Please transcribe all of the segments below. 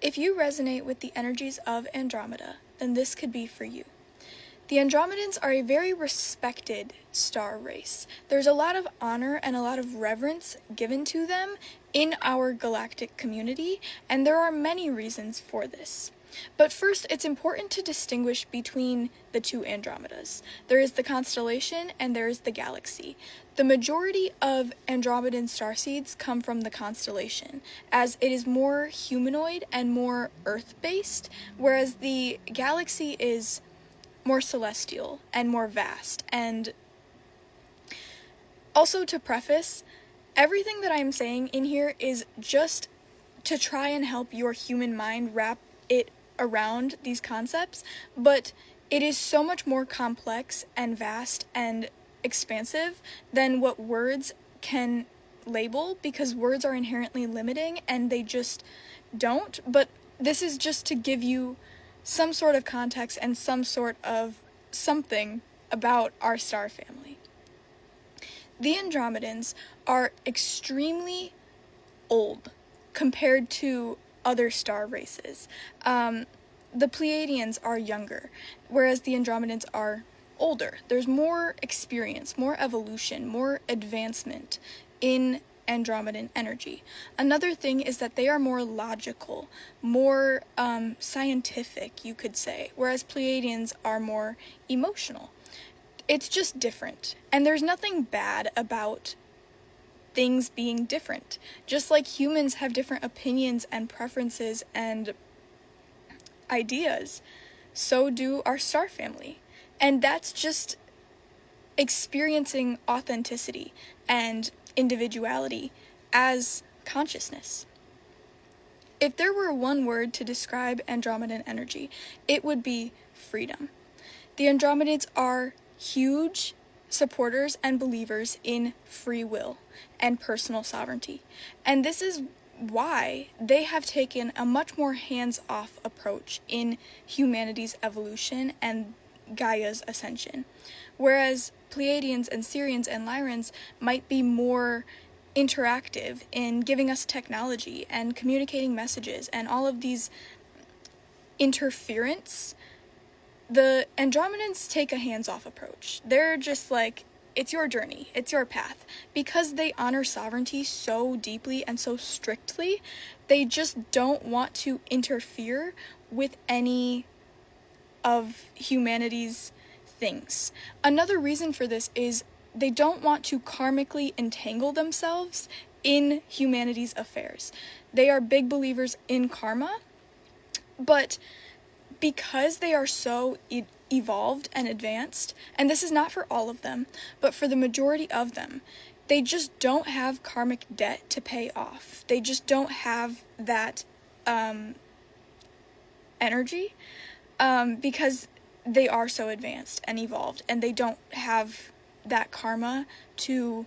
If you resonate with the energies of Andromeda, then this could be for you. The Andromedans are a very respected star race. There's a lot of honor and a lot of reverence given to them in our galactic community, and there are many reasons for this. But first, it's important to distinguish between the two Andromedas. There is the constellation and there is the galaxy. The majority of Andromedan starseeds come from the constellation, as it is more humanoid and more Earth-based, whereas the galaxy is more celestial and more vast. And also, to preface, everything that I'm saying in here is just to try and help your human mind wrap it around these concepts, but it is so much more complex and vast and expansive than what words can label, because words are inherently limiting and they just don't. But this is just to give you some sort of context and some sort of something about our star family. The Andromedans are extremely old compared to other star races. The Pleiadians are younger, whereas the Andromedans are older. There's more experience, more evolution, more advancement in Andromedan energy. Another thing is that they are more logical, more scientific, you could say, whereas Pleiadians are more emotional. It's just different, and there's nothing bad about things being different. Just like humans have different opinions and preferences and ideas, so do our star family. And that's just experiencing authenticity and individuality as consciousness. If there were one word to describe Andromedan energy, it would be freedom. The Andromedans are huge supporters and believers in free will and personal sovereignty. And this is why they have taken a much more hands-off approach in humanity's evolution and Gaia's ascension. Whereas Pleiadians and Sirians and Lyrans might be more interactive in giving us technology and communicating messages and all of these interference, the Andromedans take a hands-off approach. They're just like, it's your journey, it's your path. Because they honor sovereignty so deeply and so strictly, they just don't want to interfere with any of humanity's things. Another reason for this is they don't want to karmically entangle themselves in humanity's affairs. They are big believers in karma, but because they are so evolved and advanced, and this is not for all of them, but for the majority of them, they just don't have karmic debt to pay off. They just don't have that energy because they are so advanced and evolved, and they don't have that karma to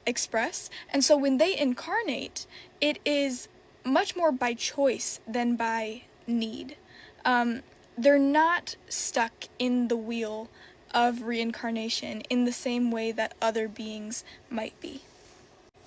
express. And so when they incarnate, it is much more by choice than by need. They're not stuck in the wheel of reincarnation in the same way that other beings might be.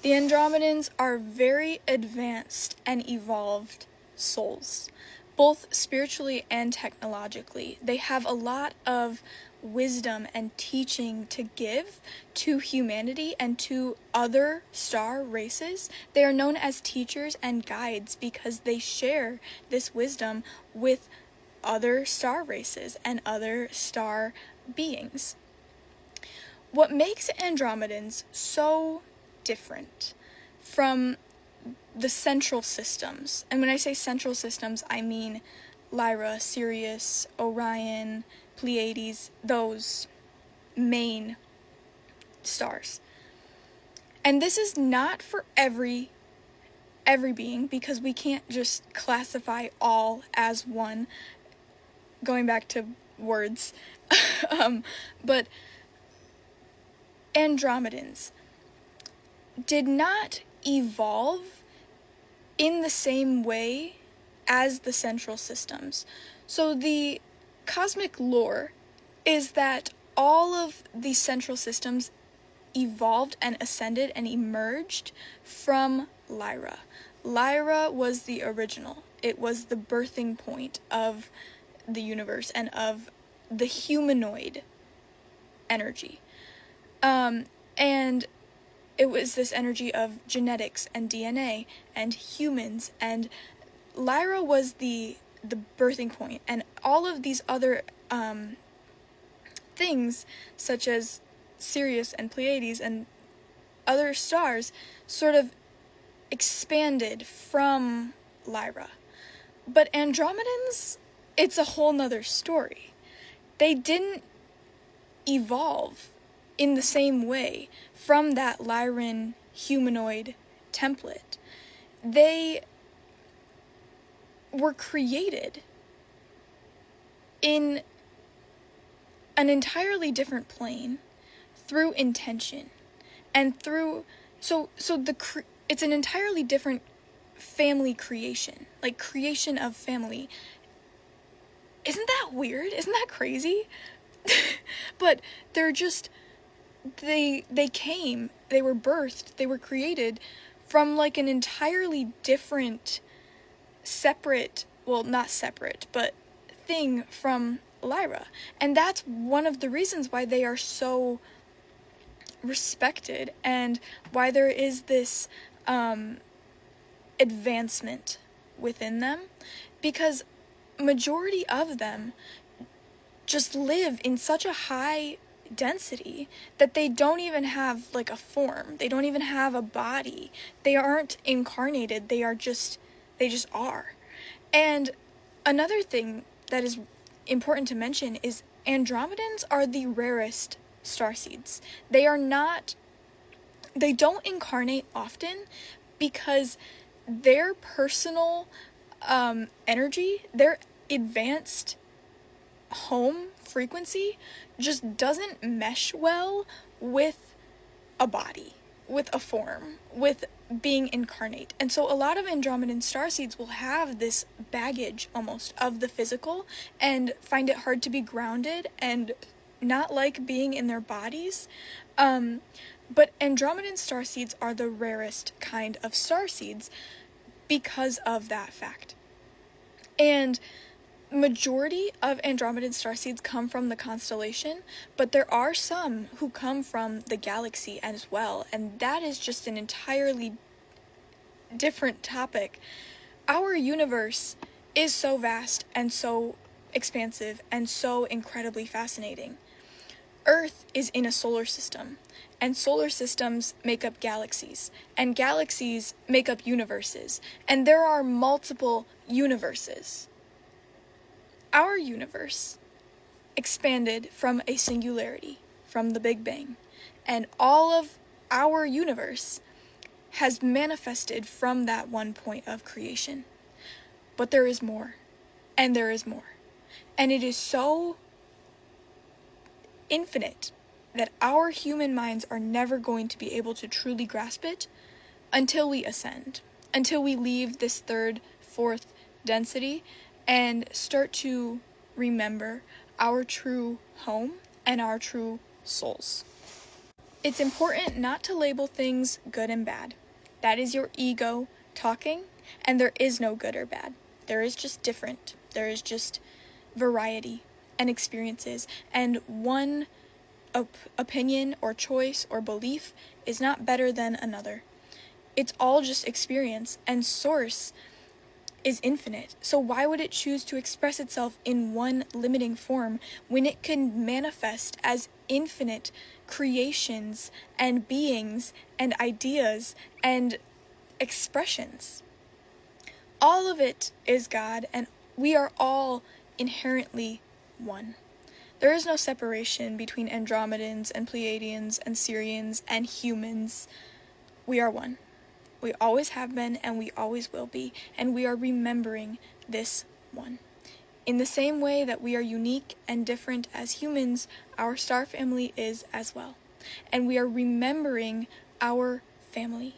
The Andromedans are very advanced and evolved souls, both spiritually and technologically. They have a lot of wisdom and teaching to give to humanity and to other star races. They are known as teachers and guides because they share this wisdom with other star races and other star beings. What makes Andromedans so different from the central systems, and when I say central systems, I mean Lyra, Sirius, Orion, Pleiades, those main stars. And this is not for every being, because we can't just classify all as one, going back to words. But Andromedans did not evolve in the same way as the central systems. So the cosmic lore is that all of the central systems evolved and ascended and emerged from Lyra. Lyra was the original. It was the birthing point of the universe and of the humanoid energy. And it was this energy of genetics and DNA and humans, and Lyra was the birthing point, and all of these other things, such as Sirius and Pleiades and other stars, sort of expanded from Lyra. But Andromedans, it's a whole nother story. They didn't evolve in the same way from that Lyran humanoid template. They were created in an entirely different plane through intention and through it's an entirely different family creation, like creation of family. Isn't that weird? Isn't that crazy? But they're just, they were birthed, they were created from like an entirely different, separate, well, not separate, but thing from Lyra. And that's one of the reasons why they are so respected and why there is this advancement within them, because majority of them just live in such a high density that they don't even have like a form. They don't even have a body. They aren't incarnated. They just are. And another thing that is important to mention is Andromedans are the rarest starseeds. They don't incarnate often because their personal energy, their advanced home frequency just doesn't mesh well with a body, with a form, with being incarnate. And so a lot of Andromedan starseeds will have this baggage almost of the physical and find it hard to be grounded and not like being in their bodies. But Andromedan starseeds are the rarest kind of starseeds because of that fact. And majority of Andromedan starseeds come from the constellation, but there are some who come from the galaxy as well, and that is just an entirely different topic. Our universe is so vast and so expansive and so incredibly fascinating. Earth is in a solar system, and solar systems make up galaxies, and galaxies make up universes, and there are multiple universes. Our universe expanded from a singularity, from the Big Bang, and all of our universe has manifested from that one point of creation. But there is more, and there is more, and it is so infinite that our human minds are never going to be able to truly grasp it until we ascend, until we leave this third, fourth density and start to remember our true home and our true souls. It's important not to label things good and bad. That is your ego talking, and there is no good or bad. There is just different. There is just variety and experiences, and one opinion or choice or belief is not better than another. It's all just experience, and source is infinite. So why would it choose to express itself in one limiting form when it can manifest as infinite creations and beings and ideas and expressions? All of it is God, and we are all inherently one. There is no separation between Andromedans and Pleiadians and Sirians and humans. We are one. We always have been, and we always will be, and we are remembering this one. In the same way that we are unique and different as humans, our star family is as well. And we are remembering our family.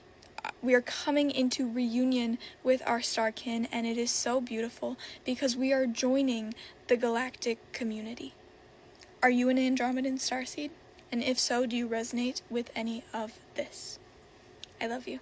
We are coming into reunion with our star kin, and it is so beautiful because we are joining the galactic community. Are you an Andromedan starseed? And if so, do you resonate with any of this? I love you.